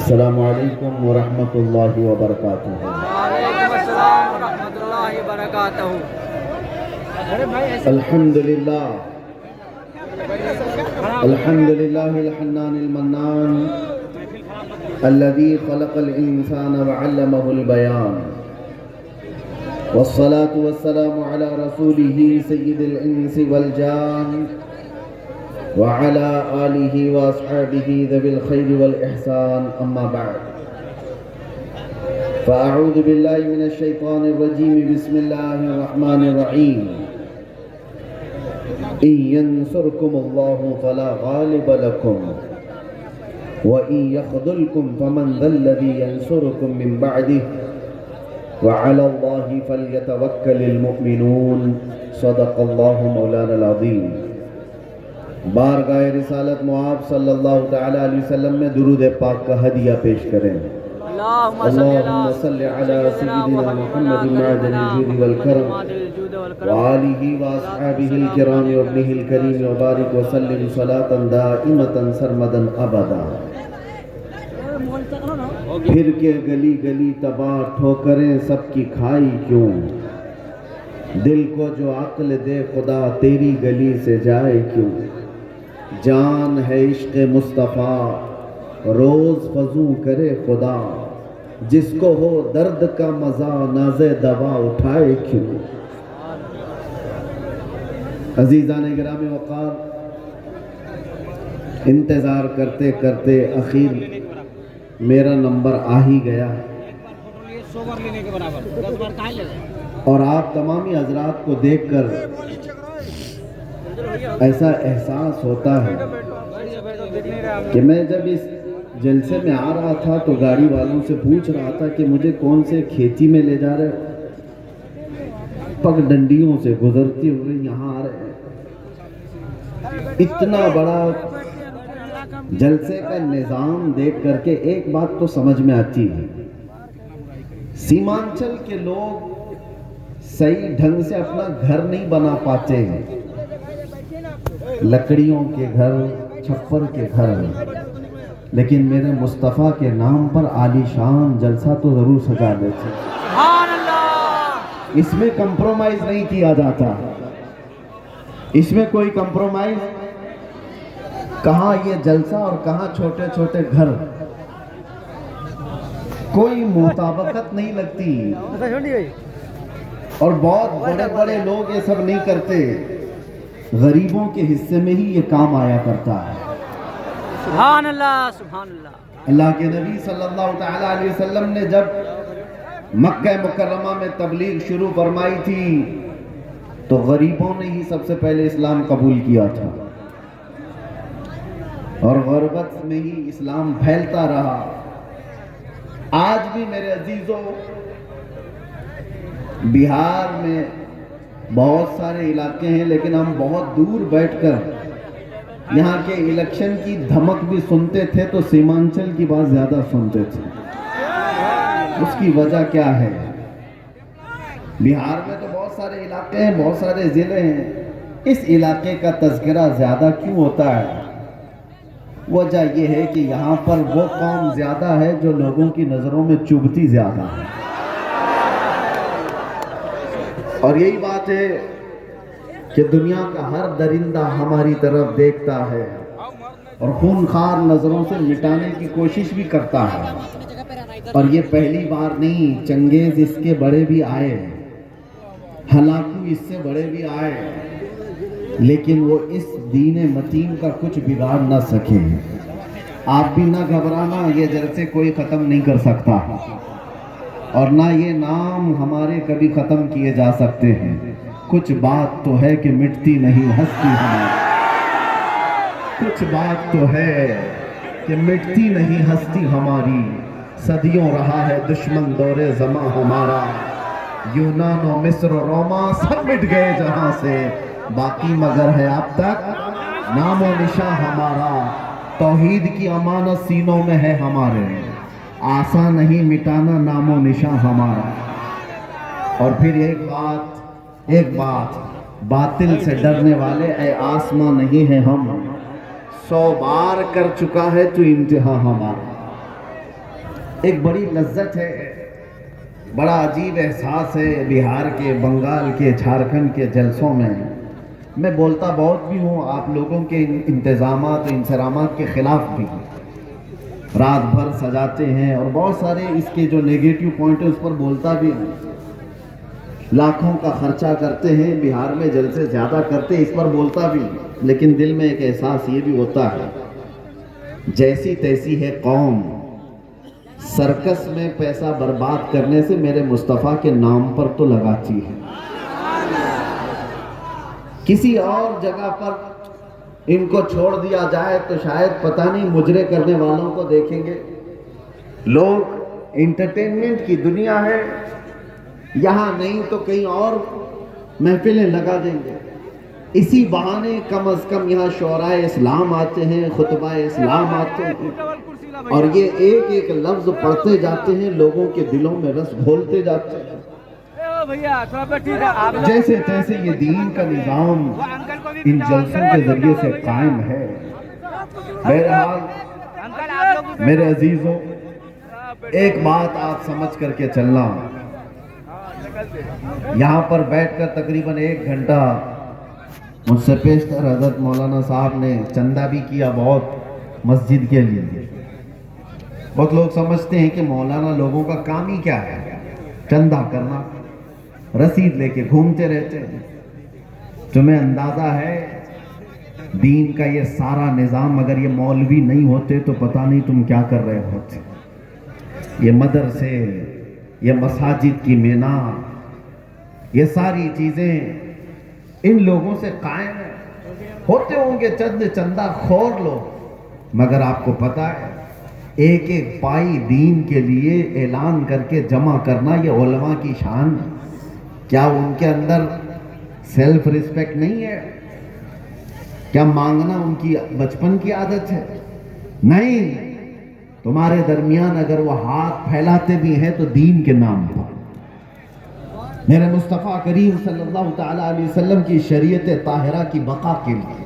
السلام علیکم ورحمۃ اللہ وبرکاتہ۔ وعلیکم السلام ورحمۃ اللہ وبرکاتہ۔ الحمد للہ الحنان المنان الذي خلق الإنسان وعلمه البيان، والصلاة والسلام على رسوله سيد الإنس والجان وعلى آله وأصحابه ذوي الخير والإحسان، أما بعد فأعوذ بالله من الشيطان الرجيم، بسم الله الرحمن الرحيم۔ إن ينصركم الله فلا غالب لكم وإن يخذلكم فمن ذا الذي ينصركم من بعده وعلى الله فليتوكل المؤمنون، صدق الله مولانا العظيم۔ بارگاہ رسالت معاب صلی اللہ تعالی علیہ وسلم میں درود پاک کا ہدیہ پیش کریں۔ اللہم صلی علی سیدنا محمد معدن الجود والکرم وآلہ واصحابہ الکرام وابنہ الکریم وبارک وسلم صلاة دائمة سرمدا ابدا۔ پھر کے گلی گلی تباہ ٹھوکریں سب کی کھائی کیوں، دل کو جو عقل دے خدا تیری گلی سے جائے کیوں۔ جان ہے عشق مصطفیٰ روز فضو کرے خدا، جس کو ہو درد کا مزہ ناز دوا اٹھائے کیوں۔ عزیزان گرامی وقار، انتظار کرتے کرتے اخیر میرا نمبر آ ہی گیا، اور آپ تمامی حضرات کو دیکھ کر ایسا احساس ہوتا ہے کہ میں جب اس جلسے میں آ رہا تھا تو گاڑی والوں سے پوچھ رہا تھا کہ مجھے کون سے کھیتی میں لے جا رہے، پگ ڈنڈیوں سے گزرتے ہوئے یہاں آ رہے ہیں۔ اتنا بڑا جلسے کا نظام دیکھ کر کے ایک بات تو سمجھ میں آتی ہے، سیمانچل کے لوگ صحیح ڈھنگ سے اپنا گھر نہیں بنا پاتے ہیں، لکڑیوں کے گھر، چھپر کے گھر، لیکن میرے مصطفیٰ کے نام پر عالی شان جلسہ تو ضرور سجا دیتے۔ سبحان اللہ۔ اس میں کمپرومائز نہیں کیا جاتا، اس میں کوئی کمپرومائز، کہاں یہ جلسہ اور کہاں چھوٹے چھوٹے گھر، کوئی مطابقت نہیں لگتی، اور بہت بڑے بڑے لوگ یہ سب نہیں کرتے، غریبوں کے حصے میں ہی یہ کام آیا کرتا ہے۔ سبحان اللہ سبحان اللہ۔ اللہ کے نبی صلی اللہ تعالی علیہ وسلم نے جب مکہ مکرمہ میں تبلیغ شروع فرمائی تھی تو غریبوں نے ہی سب سے پہلے اسلام قبول کیا تھا، اور غربت میں ہی اسلام پھیلتا رہا۔ آج بھی میرے عزیزوں، بہار میں بہت سارے علاقے ہیں، لیکن ہم بہت دور بیٹھ کر یہاں کے الیکشن کی دھمک بھی سنتے تھے تو سیمانچل کی بات زیادہ سنتے تھے۔ اس کی وجہ کیا ہے؟ بہار میں تو بہت سارے علاقے ہیں، بہت سارے ضلع ہیں، اس علاقے کا تذکرہ زیادہ کیوں ہوتا ہے؟ وجہ یہ ہے کہ یہاں پر وہ قوم زیادہ ہے جو لوگوں کی نظروں میں چبھتی زیادہ ہے، اور یہی بات ہے کہ دنیا کا ہر درندہ ہماری طرف دیکھتا ہے اور خونخوار نظروں سے مٹانے کی کوشش بھی کرتا ہے، اور یہ پہلی بار نہیں، چنگیز اس کے بڑے بھی آئے، ہلاکو اس سے بڑے بھی آئے، لیکن وہ اس دین متین کا کچھ بگاڑ نہ سکے۔ آپ بھی نہ گھبرانا، یہ جلسے کوئی ختم نہیں کر سکتا، اور نہ یہ نام ہمارے کبھی ختم کیے جا سکتے ہیں۔ کچھ بات تو ہے کہ مٹتی نہیں ہستی ہماری، کچھ بات تو ہے کہ مٹتی نہیں ہستی ہماری، صدیوں رہا ہے دشمن دور زماں ہمارا، یونان و مصر و روما سب مٹ گئے جہاں سے، باقی مگر ہے اب تک نام و نشاں ہمارا، توحید کی امانت سینوں میں ہے ہمارے، آسان نہیں مٹانا نام و نشاں ہمارا۔ اور پھر ایک بات، باطل سے ڈرنے والے اے آسماں نہیں ہیں ہم، 100 بار کر چکا ہے تو انتہا ہمارا۔ ایک بڑی لذت ہے، بڑا عجیب احساس ہے بہار کے، بنگال کے، جھارکھنڈ کے جلسوں میں میں بولتا بہت بھی ہوں، آپ لوگوں کے انتظامات و انصرامات کے خلاف بھی، رات بھر سجاتے ہیں اور بہت سارے اس کے جو نیگیٹو پوائنٹ ہے اس پر بولتا بھی ہوں، لاکھوں کا خرچہ کرتے ہیں بہار میں، جلسے زیادہ کرتے، اس پر بولتا بھی ہوں، لیکن دل میں ایک احساس یہ بھی ہوتا ہے، جیسی تیسی ہے قوم، سرکس میں پیسہ برباد کرنے سے میرے مصطفیٰ کے نام پر تو لگاتی ہے، کسی اور جگہ پر ان کو چھوڑ دیا جائے تو شاید پتہ نہیں مجرے کرنے والوں کو دیکھیں گے، لوگ انٹرٹینمنٹ کی دنیا ہے، یہاں نہیں تو کہیں اور محفلیں لگا دیں گے، اسی بہانے کم از کم یہاں شعراء اسلام آتے ہیں، خطبہ اسلام آتے ہیں، اور یہ ایک ایک لفظ پڑھتے جاتے ہیں، لوگوں کے دلوں میں رس گھولتے جاتے ہیں، جیسے تیسے یہ دین کا نظام ان جلسوں کے ذریعے سے قائم ہے۔ بہرحال میرے عزیزوں، ایک بات آپ سمجھ کر کے چلنا، یہاں پر بیٹھ کر تقریباً 1 گھنٹہ مجھ سے پیشتر حضرت مولانا صاحب نے چندہ بھی کیا بہت مسجد کے لیے۔ بہت لوگ سمجھتے ہیں کہ مولانا لوگوں کا کام ہی کیا ہے، چندہ کرنا، رسید لے کے گھومتے رہتے ہیں۔ تمہیں اندازہ ہے دین کا یہ سارا نظام اگر یہ مولوی نہیں ہوتے تو پتہ نہیں تم کیا کر رہے ہوتے، یہ مدرسے، یہ مساجد کی مینار، یہ ساری چیزیں ان لوگوں سے قائم ہیں، ہوتے ہوں گے چند چندہ خور لوگ، مگر آپ کو پتہ ہے ایک ایک پائی دین کے لیے اعلان کر کے جمع کرنا یہ علماء کی شان ہے۔ کیا ان کے اندر سیلف ریسپیکٹ نہیں ہے؟ کیا مانگنا ان کی بچپن کی عادت ہے؟ نہیں، تمہارے درمیان اگر وہ ہاتھ پھیلاتے بھی ہیں تو دین کے نام پر، میرے مصطفیٰ کریم صلی اللہ تعالیٰ علیہ وسلم کی شریعت طاہرہ کی بقا کے لیے۔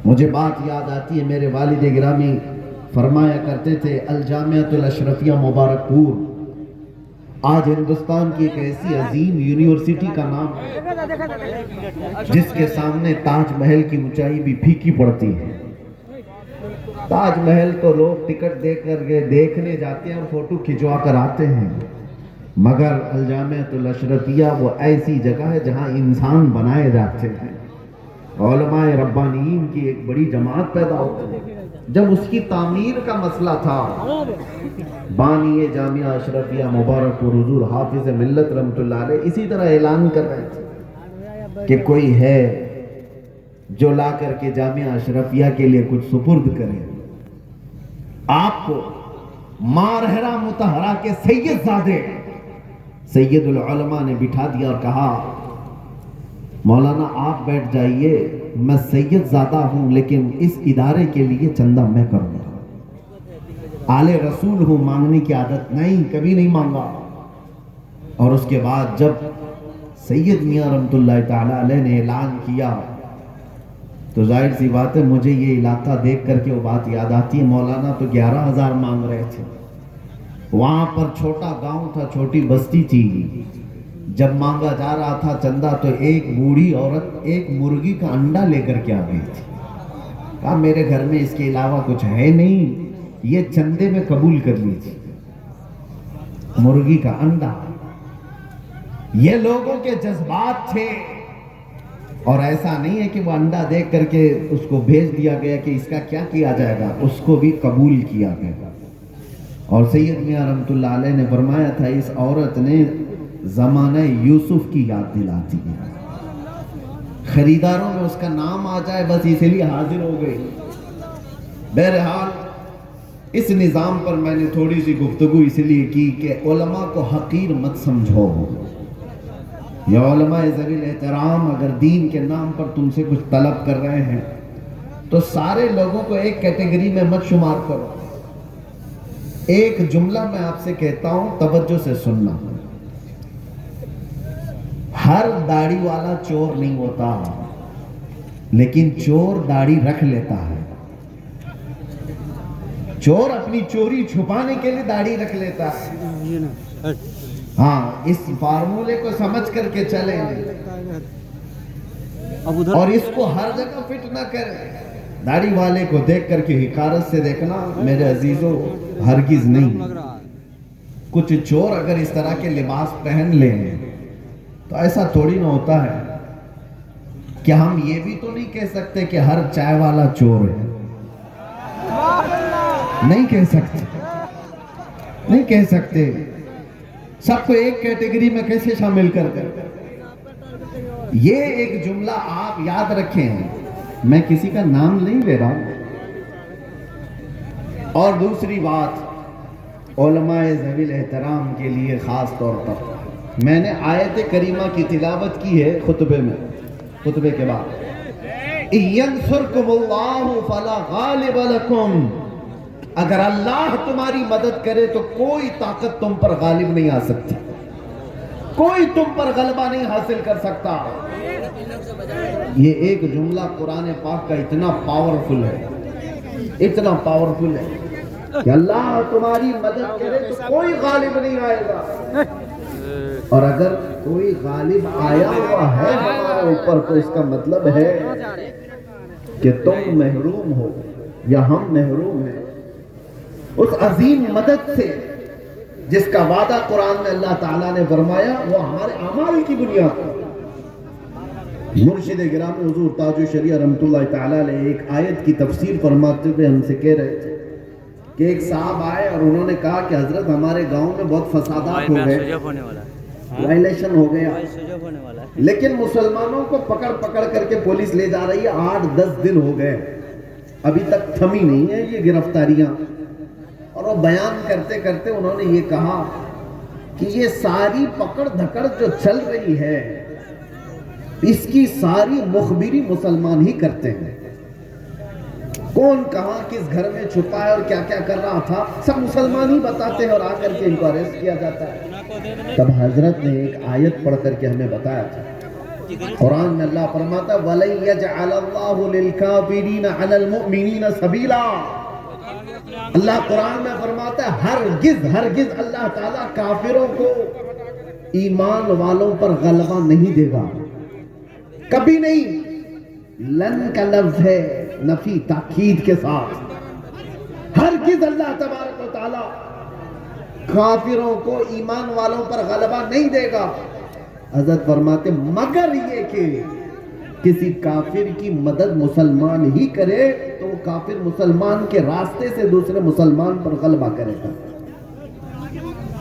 مجھے بات یاد آتی ہے، میرے والد گرامی فرمایا کرتے تھے، الجامعۃ الاشرفیہ مبارک پور آج ہندوستان کی ایک ایسی عظیم یونیورسٹی کا نام ہے جس کے سامنے تاج محل کی اونچائی بھی پھیکی پڑتی ہے۔ تاج محل تو لوگ ٹکٹ دے کر کے دیکھنے جاتے ہیں اور فوٹو کھنچوا کر آتے ہیں، مگر الجامعۃ الاشرفیہ وہ ایسی جگہ ہے جہاں انسان بنائے جاتے ہیں، علماء ربانیین کی ایک بڑی جماعت پیدا ہوتی ہے۔ جب اس کی تعمیر کا مسئلہ تھا، بانی جامعہ اشرفیہ مبارک پور حضور حافظ ملت رحمۃ اللہ علیہ اسی طرح اعلان کر رہے تھے کہ کوئی ہے جو لا کر کے جامعہ اشرفیہ کے لیے کچھ سپرد کرے۔ آپ کو مارہرہ متحرہ کے سید زادے سید العلماء نے بٹھا دیا اور کہا، مولانا آپ بیٹھ جائیے، میں سید زادہ ہوں لیکن اس ادارے کے لیے چندہ میں کروں گا، آل رسول ہوں، مانگنے کی عادت نہیں، کبھی نہیں مانگا۔ اور اس کے بعد جب سید میاں رحمت اللہ تعالیٰ علیہ نے اعلان کیا تو ظاہر سی بات ہے مجھے یہ علاقہ دیکھ کر کے وہ بات یاد آتی ہے، مولانا تو 11,000 مانگ رہے تھے، وہاں پر چھوٹا گاؤں تھا، چھوٹی بستی تھی، جب مانگا جا رہا تھا چندہ تو ایک بوڑھی عورت ایک مرغی کا انڈا لے کر کے آ گئی تھی، کہا میرے گھر میں اس کے علاوہ کچھ ہے نہیں، یہ چندے میں قبول کر لی تھی، مرغی کا انڈا۔ یہ لوگوں کے جذبات تھے، اور ایسا نہیں ہے کہ وہ انڈا دیکھ کر کے اس کو بھیج دیا گیا کہ اس کا کیا کیا جائے گا، اس کو بھی قبول کیا گیا۔ اور سید میاں رحمت اللہ علیہ نے فرمایا تھا اس عورت نے زمانہ یوسف کی یاد دلاتی ہے، خریداروں میں اس کا نام آ جائے بس اسی لیے حاضر ہو گئی۔ بہرحال اس نظام پر میں نے تھوڑی سی گفتگو اس لیے کی کہ علماء کو حقیر مت سمجھو، یہ علماء ذوی الاحترام اگر دین کے نام پر تم سے کچھ طلب کر رہے ہیں تو سارے لوگوں کو ایک کیٹیگری میں مت شمار کرو۔ ایک جملہ میں آپ سے کہتا ہوں، توجہ سے سننا، ہر داڑھی والا چور نہیں ہوتا، لیکن چور داڑھی رکھ لیتا ہے۔ چور اپنی چوری چھپانے کے لیے داڑھی رکھ لیتا ہے. ہاں اس فارمولے کو سمجھ کر کے چلیں اور اس کو ہر جگہ فٹ نہ کریں. داڑھی والے کو دیکھ کر کے حقارت سے دیکھنا میرے عزیزوں ہرگز نہیں. کچھ چور اگر اس طرح کے لباس پہن لیں تو ایسا تھوڑی نہ ہوتا ہے کہ ہم یہ بھی تو نہیں کہہ سکتے کہ ہر چائے والا چور ہے. نہیں کہہ سکتے, نہیں کہہ سکتے. سب کو ایک کیٹیگری میں کیسے شامل کر دیں؟ یہ ایک جملہ آپ یاد رکھیں, میں کسی کا نام نہیں لے رہا ہوں. اور دوسری بات علماء ذوی الاحترام کے لیے خاص طور پر میں نے آیت کریمہ کی تلاوت کی ہے خطبے میں, خطبے کے بعد. يَنْصُرْكُمُ اللَّهُ فَلَا غَالِبَ لَكُمْ, اگر اللہ تمہاری مدد کرے تو کوئی طاقت تم پر غالب نہیں آ سکتی, کوئی تم پر غلبہ نہیں حاصل کر سکتا. یہ ایک جملہ قرآن پاک کا اتنا پاورفل ہے, اتنا پاورفل ہے کہ اللہ تمہاری مدد کرے تو کوئی غالب نہیں آئے گا, اور اگر کوئی غالب آیا ہوا ہے ہمارے اوپر تو اس کا مطلب ہے کہ تم محروم ہو یا ہم محروم ہیں اس عظیم مدد سے جس کا وعدہ قرآن میں اللہ تعالیٰ نے فرمایا. وہ ہمارے اعمال کی بنیاد پر. مرشد گرامی حضور تاج الشریعہ رحمۃ اللہ تعالیٰ علیہ ایک آیت کی تفسیر فرماتے ہوئے ہم سے کہہ رہے تھے کہ ایک صاحب آئے اور انہوں نے کہا کہ حضرت ہمارے گاؤں میں بہت فسادات ہو گئے, وائلیشن ہو گیا, لیکن مسلمانوں کو پکڑ پکڑ کر کے پولیس لے جا رہی ہے, 8-10 دن ہو گئے, ابھی تک تھمی نہیں ہے یہ گرفتاریاں. اور وہ بیان کرتے کرتے انہوں نے یہ کہا کہ یہ ساری پکڑ دھکڑ جو چل رہی ہے اس کی ساری مخبری مسلمان ہی کرتے ہیں. کون کہاں کس گھر میں چھپا ہے اور کیا کیا کر رہا تھا سب مسلمان ہی بتاتے ہیں اور آ کر کے ان کو اریسٹ کیا جاتا ہے. تب حضرت نے ایک آیت پڑھ کر کے ہمیں بتایا تھا. قرآن میں اللہ فرماتا وَلَن يَجْعَلَ اللَّهُ لِلْكَافِرِينَ عَلَى الْمُؤْمِنِينَ سَبِيلًا. اللہ قرآن میں فرماتا ہے ہرگز ہرگز اللہ تعالیٰ کافروں کو ایمان والوں پر غلبہ نہیں دے گا, کبھی نہیں. لن کا لفظ ہے نفی تاکید کے ساتھ. ہرگز اللہ تبارک و تعالیٰ کافروں کو ایمان والوں پر غلبہ نہیں دے گا. حضرت فرماتے مگر یہ کہ کسی کافر کی مدد مسلمان ہی کرے تو وہ کافر مسلمان کے راستے سے دوسرے مسلمان پر غلبہ کرے گا.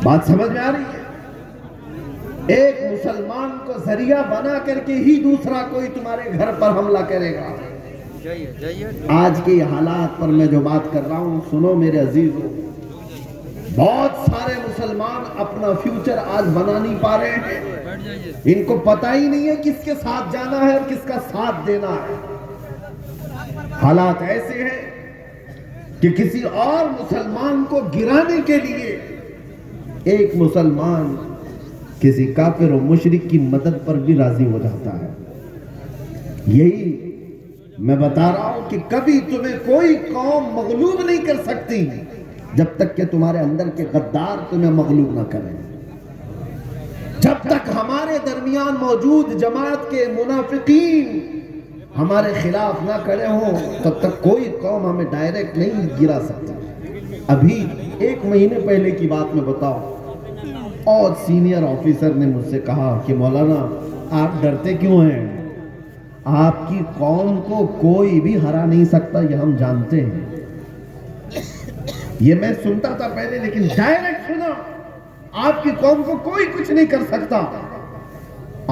بات سمجھ میں آ رہی ہے؟ ایک مسلمان کو ذریعہ بنا کر کے ہی دوسرا کوئی تمہارے گھر پر حملہ کرے گا. آج کے حالات پر میں جو بات کر رہا ہوں سنو میرے عزیزو, بہت سارے مسلمان اپنا فیوچر آج بنا نہیں پا رہے ہیں. ان کو پتہ ہی نہیں ہے کس کے ساتھ جانا ہے اور کس کا ساتھ دینا ہے. حالات ایسے ہیں کہ کسی اور مسلمان کو گرانے کے لیے ایک مسلمان کسی کافر و مشرک کی مدد پر بھی راضی ہو جاتا ہے. یہی میں بتا رہا ہوں کہ کبھی تمہیں کوئی قوم مغلوب نہیں کر سکتی جب تک کہ تمہارے اندر کے غدار تمہیں مغلوب نہ کریں. جب تک ہمارے درمیان موجود جماعت کے منافقین ہمارے خلاف نہ کھڑے ہوں تب تک کوئی قوم ہمیں ڈائریکٹ نہیں گرا سکتا. ابھی 1 مہینے پہلے کی بات میں بتاؤ, اور سینئر آفیسر نے مجھ سے کہا کہ مولانا آپ ڈرتے کیوں ہیں, آپ کی قوم کو کوئی بھی ہرا نہیں سکتا یہ ہم جانتے ہیں. یہ میں سنتا تھا پہلے لیکن ڈائریکٹ سنا, آپ کی قوم کو کوئی کچھ نہیں کر سکتا,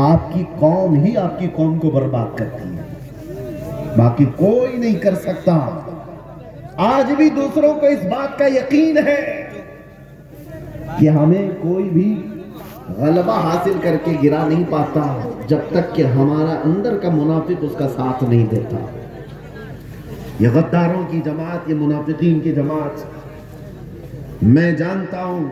آپ کی قوم ہی آپ کی قوم کو برباد کرتی ہے, باقی کوئی نہیں کر سکتا. آج بھی دوسروں کو اس بات کا یقین ہے کہ ہمیں کوئی بھی غلبہ حاصل کر کے گرا نہیں پاتا جب تک کہ ہمارا اندر کا منافق اس کا ساتھ نہیں دیتا. یہ غداروں کی جماعت, یہ منافقین کی جماعت, میں جانتا ہوں